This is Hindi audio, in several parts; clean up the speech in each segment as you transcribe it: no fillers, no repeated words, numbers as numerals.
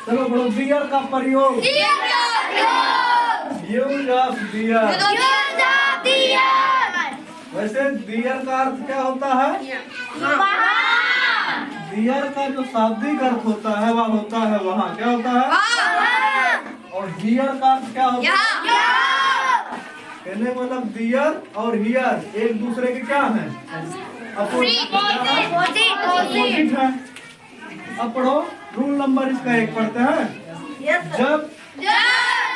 चलो बोलो बियर का प्रयोग। Use of bear. वैसे बियर का अर्थ क्या होता है? बियर का जो शाब्दिक अर्थ होता है वह होता है वहाँ। क्या होता है? और हियर का अर्थ क्या होता है? कहने मतलब बियर और हियर एक दूसरे के क्या है? अपोजिट है। अब पढ़ो रूल नंबर इसका 1 पढ़ते हैं। जब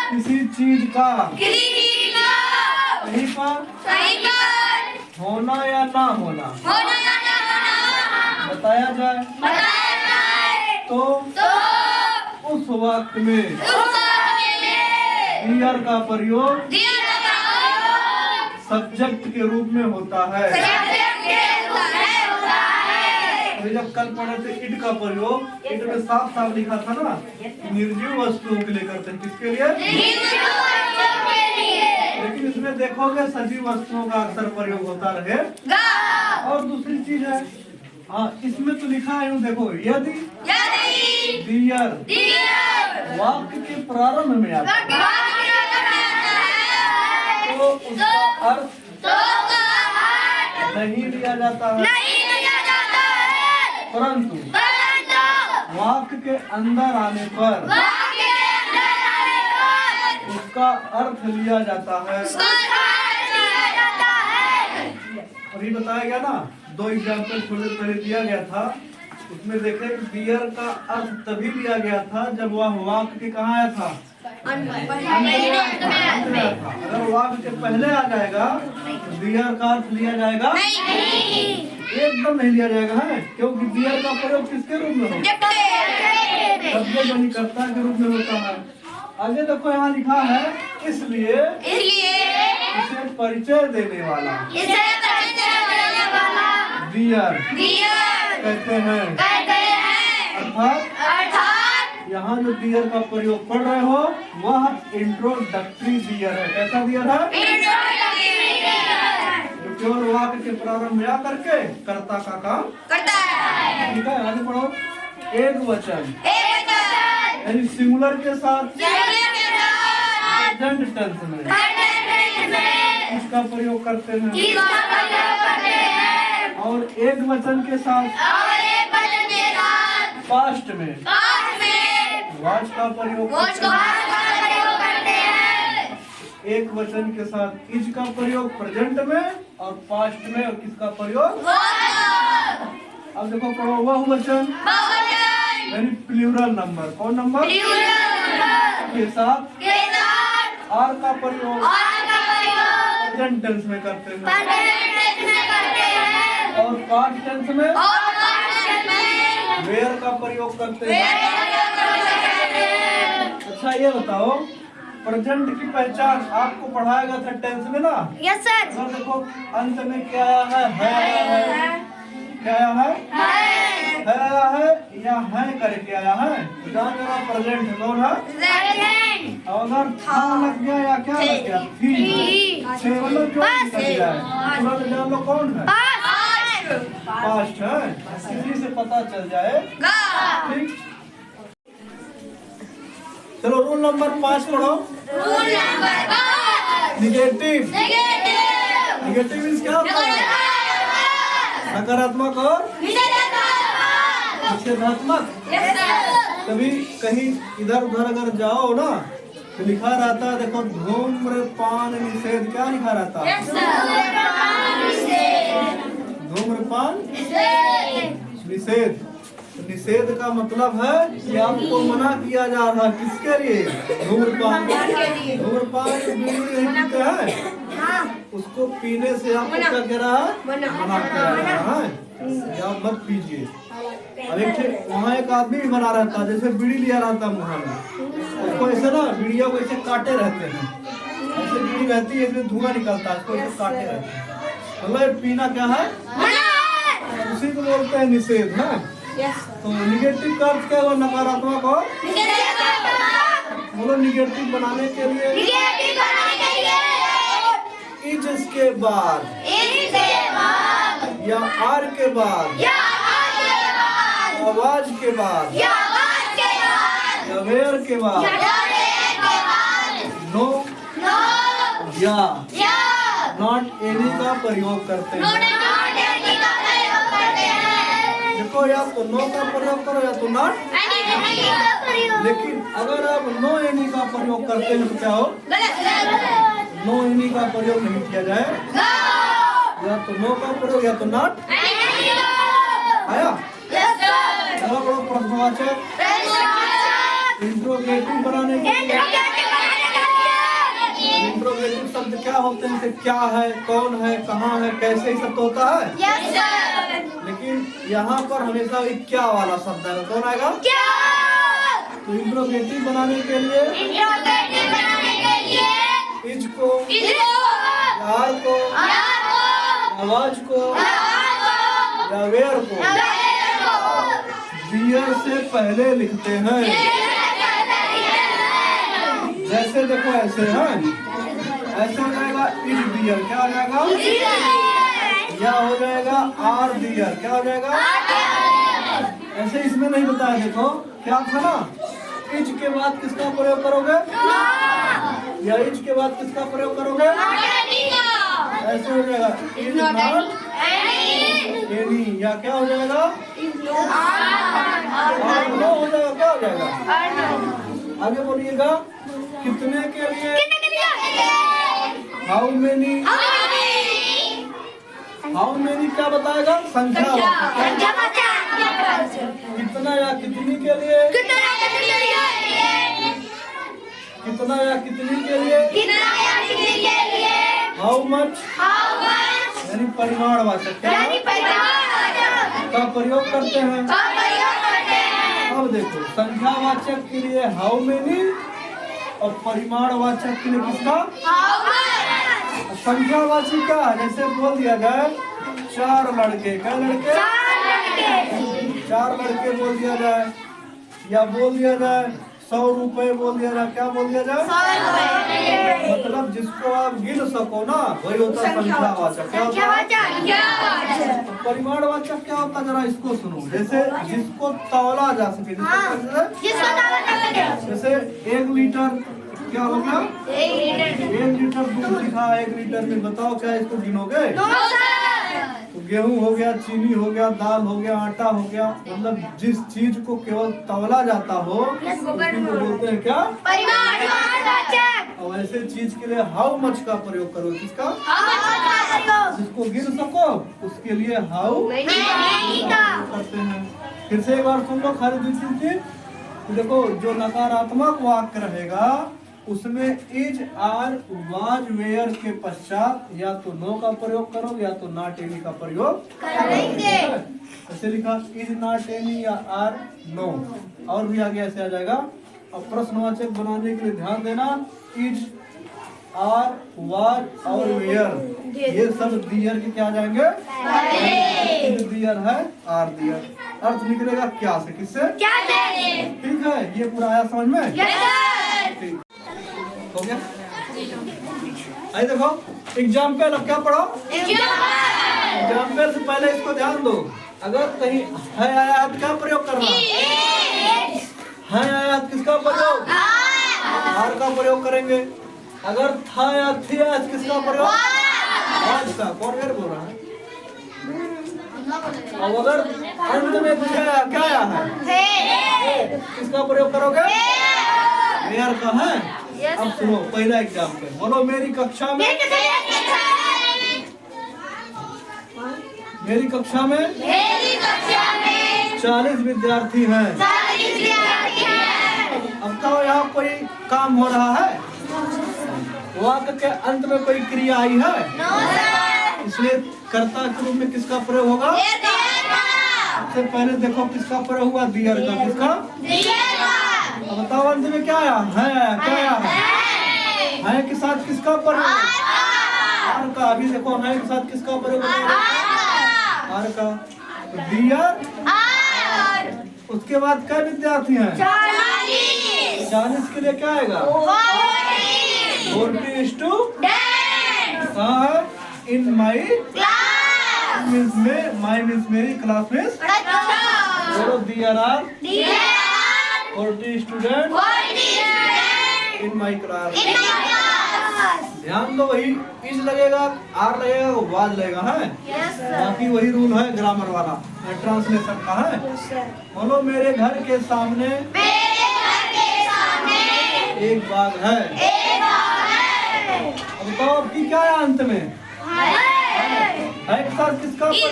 किसी चीज का कहीं पर होना या ना होना बताया जाए तो उस वक्त में हियर का प्रयोग सब्जेक्ट के रूप में होता है। तो जब कल पढ़े थे इट का प्रयोग, इट में साफ साफ लिखा था ना निर्जीव वस्तुओं के लिए करते हैं। किसके लिए? लेकिन इसमें देखोगे सजीव वस्तुओं का अक्सर प्रयोग होता रहेगा। और दूसरी चीज है, हाँ इसमें तो लिखा है यूँ देखो, यदि बियर वाक्य के प्रारंभ में आता है तो उसका अर्थ नहीं लिया जाता है, परंतु वाक्य के अंदर आने पर उसका अर्थ लिया जाता है। अभी बताया गया ना, 2 एग्जाम्पल थोड़ी देर पहले दिया गया था। उसमें देखे बियर का अर्थ तभी लिया गया था जब वह वाक्य के कहाँ आया था? अगर वाक्य के पहले आ जाएगा तो बियर का अर्थ लिया जाएगा एकदम नहीं लिया जाएगा है। क्योंकि बियर का प्रयोग किसके रूप में होता है? शब्दकर्ता के रूप में होता है। आगे देखो यहाँ लिखा है इसलिए इसे परिचय देने वाला बियर कहते हैं। अर्थात यहाँ जो बियर का प्रयोग पढ़ रहे हो वह इंट्रोडक्टरी बियर है। कैसा बियर है? जो केवल वाक्य के प्रारंभ में आकर के कर्ता का काम करता है। ठीक है, आगे पढ़ो। एक वचन यानी सिंगुलर के साथ प्रेजेंट टेंस में इसका प्रयोग करते हैं। और एक वचन के साथ पास्ट में वाज का प्रयोग करते हैं। एक वचन के साथ इज का प्रयोग प्रेजेंट में और पास्ट में, और किसका प्रयोग? अब देखो पढ़ो वह वचन यानी प्लूरल नंबर। कौन नंबर? के साथ आर का प्रयोग प्रेजेंट टेंस में करते हैं और पास्ट टेंस में वेयर का प्रयोग करते हैं। अच्छा ये बताओ प्रेजेंट की पहचान आपको पढ़ाएगा था टेंस में ना? Yes sir. देखो अंत में क्या आया है? क्या आया है? आया है या है करके आया है। जान मेरा प्रेजेंट कौन है? अगर था लग गया या क्या लग गया? थी मतलब जो निकल जाए जान लो कौन है? पास्ट है। इसी से पता चल जाएगा। ठीक, चलो रूल नंबर 5 पढ़ो। Rule number 5 negative. Negative means क्या होता है? नकारात्मक और निषेधात्मक। कभी कहीं इधर उधर अगर जाओ ना तो लिखा रहता है, देखो धूम्रपान निषेध। क्या लिखा रहता है? धूम्रपान निषेध। निषेध का मतलब है कि आपको मना किया जा रहा है। किसके लिए? धूम्रपान। धूम्रपान पीते हैं उसको पीने से आपको क्या कह रहा है? मना किया जा रहा है कि आप मत पीजिए। अब एक वहाँ एक आदमी भी बना रहता है, जैसे बीड़ी लिया रहता है मुँह में, उसको ऐसे ना बीड़िया को ऐसे काटे रहते हैं। ऐसे बीड़ी रहती है, इसमें धुआं निकलता है, इसको ऐसे काटे रहते हैं। मतलब पीना क्या है? उसी को बोलते हैं निषेध ना। तो निगेटिव का अर्थ क्या हुआ? नकारात्मक। और बोलो निगेटिव बनाने के लिए इज के बाद या आर के बाद आवाज के बाद या वेयर के बाद नो या नॉट एनी का प्रयोग करते हैं। देखो या तो नो का प्रयोग करो या तो नॉट, लेकिन अगर आप नो एनी का प्रयोग करते हैं तो क्या हो? नो एनी का प्रयोग नहीं किया जाए, या तो नो का प्रयोग या तो नॉट। आया? चलो बड़ो प्रश्नवाचक इंट्रोगेटिव बनाने के लिए इंट्रोगेटिव शब्द क्या होते हैं? जैसे क्या है, कौन है, कहाँ है, कैसे, सब तो होता है। लेकिन यहाँ पर हमेशा एक क्या वाला शब्द है, कौन आएगा? तो इंट्रोगेटिव बनाने के लिए इज को, यार को, आवाज को या वेयर को बियर से पहले लिखते हैं। जैसे देखो ऐसे है, ऐसे हो जाएगा इज बियर, क्या हो जाएगा? या हो जाएगा आर बियर, क्या हो जाएगा? ऐसे इसमें नहीं बताया, देखो क्या था ना, इज के बाद किसका प्रयोग करोगे? या इज के बाद किसका प्रयोग करोगे? ऐसे हो जाएगा इज नॉट एनी, या क्या हो जाएगा? आर नो हो जाएगा, क्या हो जाएगा? आगे बोलिएगा, कितने के लिए? How many. हाउ मेनी क्या बताएगा? संख्या। कितना या कितनी के लिए? कितना या कितनी के लिए? हाउ मच यानी परिमाणवाचक का प्रयोग करते हैं। अब देखो संख्यावाचक के लिए हाउ मेनी और परिमाणवाचक के लिए किसका? संख्यावाची क्या है? जैसे बोल दिया जाए 4 लड़के, क्या लड़के? 4 लड़के बोल दिया जाए, या बोल दिया जाए 100 रुपए बोल दिया जाए, क्या बोल दिया जाए? मतलब जिसको आप गिन सको ना, वही होता है संख्यावाचक। क्या होता है? परिमाणवाचक क्या होता है? जरा इसको सुनो। जैसे जिसको तौला जा सके, जैसे 1 लीटर क्या हो गया? 1 लीटर दूध लिखा है 1 लीटर में, बताओ क्या इसको गिनोगे? तो गेहूं हो गया, चीनी हो गया, दाल हो गया, आटा हो गया, मतलब जिस चीज को केवल तौला जाता हो उसको बोलते हैं क्या? परिमाणवाचक। और ऐसे चीज के लिए हाउ मच का प्रयोग करो, किसका? जिसको गिन सको उसके लिए हाउ करते हैं। फिर से एक बार सुन लो खाली दूसरी चीज, देखो जो नकारात्मक वाक्य रहेगा उसमें इज आर वाज वेयर के पश्चात या तो नो का प्रयोग करो या तो नॉट एनी का प्रयोग करेंगे। ऐसे लिखा इज नॉट एनी या आर नो, और भी आगे ऐसे आ जाएगा। अब प्रश्नवाचक बनाने के लिए ध्यान देना, इज आर वाज और वेयर ये सब दियर के क्या आ जाएंगे? दियर है, आर दियर। अर्थ निकलेगा क्या से, किससे? ठीक है, ये पूरा आया समझ में? ठीक हो गया। आइए देखो एग्जाम्पल, अब क्या पढ़ो? एग्जाम्पल से पहले इसको ध्यान दो, अगर कहीं है आयात क्या प्रयोग करना है? आयात किसका प्रयोग? आर का प्रयोग करेंगे। अगर था या थी किसका प्रयोग? आज का। कौन बोल रहा है? और अगर अंत में क्या आया है किसका प्रयोग करोगे? वेयर का है। अब सुनो पहला एग्जाम्पल, बोलो मेरी कक्षा में 40 विद्यार्थी हैं। अब तो यहाँ कोई काम हो रहा है, वाक्य के अंत में कोई क्रिया आई है? इसलिए कर्ता के रूप में किसका प्रयोग होगा? सबसे पहले देखो किसका प्रयोग हुआ? दियर का। किसका? अब बताओ अंत में क्या आया है? क्या आया है के साथ किसका प्रयोग? आर का। अभी देखो है के साथ किसका प्रयोग? आर का। दियर। उसके बाद क्या विद्यार्थी हैं? 40 के लिए क्या आएगा? 40 स्टूडेंट्स। कहाँ है? इन माई क्लास मीन्स में, माई मीन्स मेरी, क्लास मीन्स बोलो there are 40 student in my class. ध्यान दो, वही इज लगेगा, आर लगेगा, वाज लगेगा है। बाकी वही रूल है ग्रामर वाला, ट्रांसलेशन का है। बोलो मेरे घर के सामने एक बाग है। अब बताओ आपकी क्या है अंत में? है के साथ किसका प्रयोग?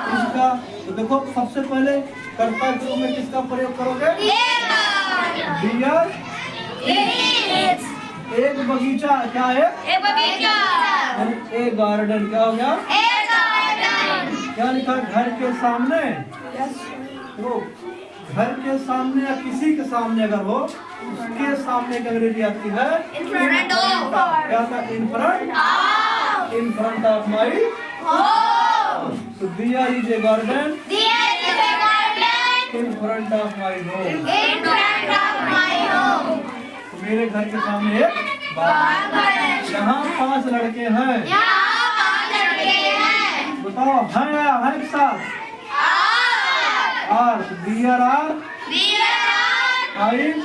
किसका? तो देखो सबसे पहले कर्ता के रूप में किसका प्रयोग करोगे? डियर। एक बगीचा क्या है? एक बगीचा। एक गार्डन क्या हो गया? एक गार्डन। क्या लिखा? घर के सामने। तो घर के सामने या किसी के सामने अगर हो, उसके सामने की अंग्रेजी आती है इन फ्रंट ऑफ। क्या था? In front of my home. तो there is a garden in front of my home. मेरे घर के सामने एक बाग है। यहाँ 5 लड़के हैं। बताओ है या है के साथ? Are. There are 5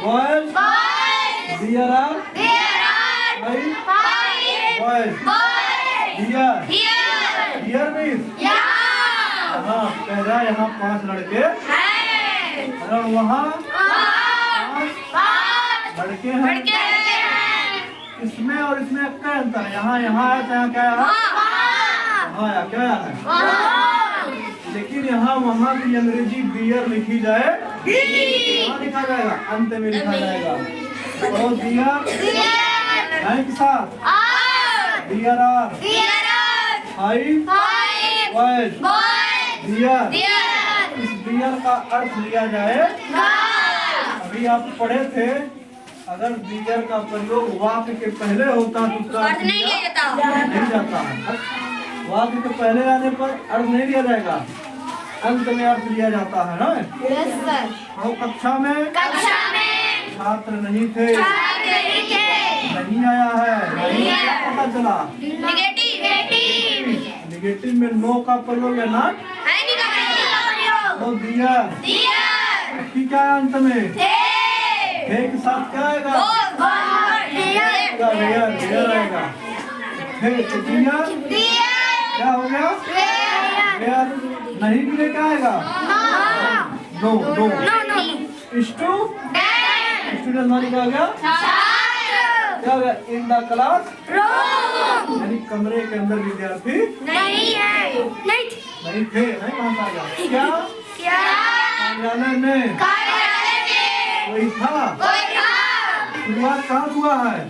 boys. There are 5 boys. There means हाँ, पहला यहाँ 5 लड़के और वहाँ 5 लड़के हैं। इसमें और इसमें क्या अंतर है? यहाँ है तो यहाँ क्या है? हाँ क्या है? लेकिन यहाँ वहाँ की अंग्रेजी बियर लिखी जाए, वहाँ लिखा जाएगा, अंत में लिखा जाएगा। और दियर है के साथ दियर आर 5 बॉयज। दियर। इस दियर का अर्थ लिया जाए, अभी आप पढ़े थे, अगर दियर का प्रयोग वाक्य के पहले होता तो उसका अर्थ नहीं जाता है। वाक्य के पहले आने पर अर्थ नहीं लिया जाएगा, अंत में अर्थ लिया जाता है ना। तो कक्षा में छात्र नहीं थे, नहीं आया है, नहीं पता चला। नेगेटिव में नो का प्रयोग है ना। तो दिया की क्या अंत में थे के साथ क्या आएगा? आएगा। तो दिया क्या हो गया? नहीं भी क्या आएगा? नो। स्टूडेंट मानी क्या हो गया? क्या हो गया? इन द क्लास यानी कमरे के अंदर विद्यार्थी नहीं थे। नहीं कहाँ आ गया? क्या कार्यालय में कोई था? शुरुआत कहाँ हुआ है?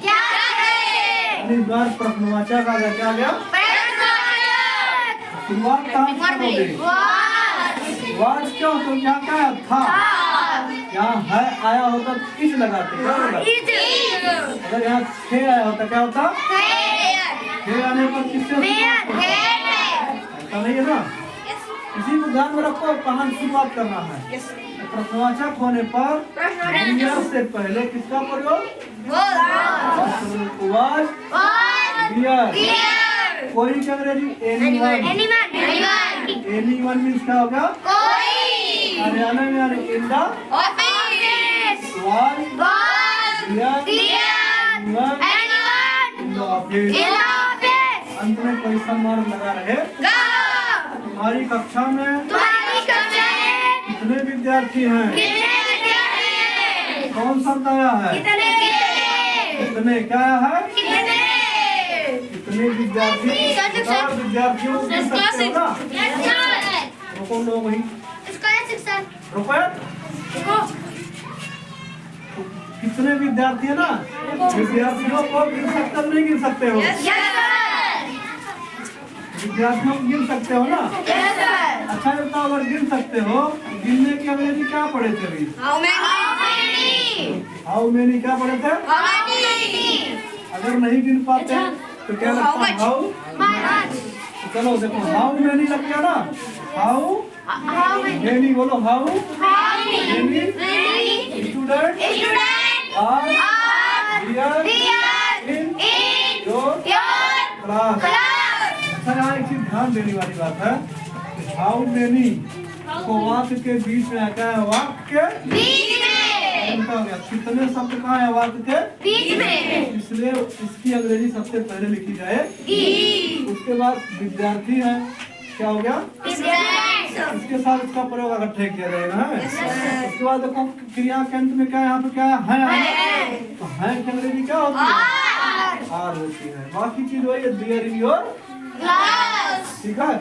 इस बार प्रश्नवाचक आ गया। क्या गया? शुरुआत कहाँ से होगी? वाट क्यों? तो यहाँ क्या था? यहाँ है आया होता तो किस लगाते? अगर यहाँ थे आया होता क्या होता? थे आने पर किससे? ऐसा नहीं है ना। इसी को ध्यान में रखो, कहाँ शुरुआत करना है। प्रश्नवाचक होने पर दियर से पहले किसका प्रयोग? कोई की अंग्रेजी एनीवन मीन्स क्या होगा? कार्यालय में यानी इन द ऑफिस। अंत में क्वेश्चन मार्क लगा रहे। तुम्हारी कक्षा में कितने विद्यार्थी हैं? कौन सा आया है? कितने क्या है? कितने विद्यार्थियों को गिन सकते हो ना? रुको लोग वही रुपये कितने विद्यार्थी है ना? विद्यार्थियों को गिन सकते नहीं गिन सकते हो? विद्यार्थियों को गिन सकते हो ना? अच्छा बताओ, अगर गिन सकते हो, गिनने की अंग्रेजी क्या पढ़े थे अभी? हाउ मेनी क्या पढ़े थे? अगर नहीं गिन पाते तो क्या लगता है? हाउ। चलो देखो, हाउ मेनी लग गया ना। हाउ मेनी बोलो। How many student are here in your class. अच्छा, यहाँ एक चीज ध्यान देने वाली बात है, हाउ मेनी तो वाक्य के बीच में है, क्या है वाक्य के बीच में। हो गया। कितने शब्द कहाँ है वाक्य के बीच में, इसलिए इसकी अंग्रेजी सबसे पहले लिखी जाए। उसके बाद विद्यार्थी है, क्या हो गया, इसके साथ इसका प्रयोग इकट्ठे किया जाएगा। उसके बाद देखो क्रिया के अंत में क्या है, यहाँ पे क्या है, तो है की अंग्रेजी क्या होती है, आर होती है। बाकी चीज वही है, देयर इन योर क्लास, ठीक है।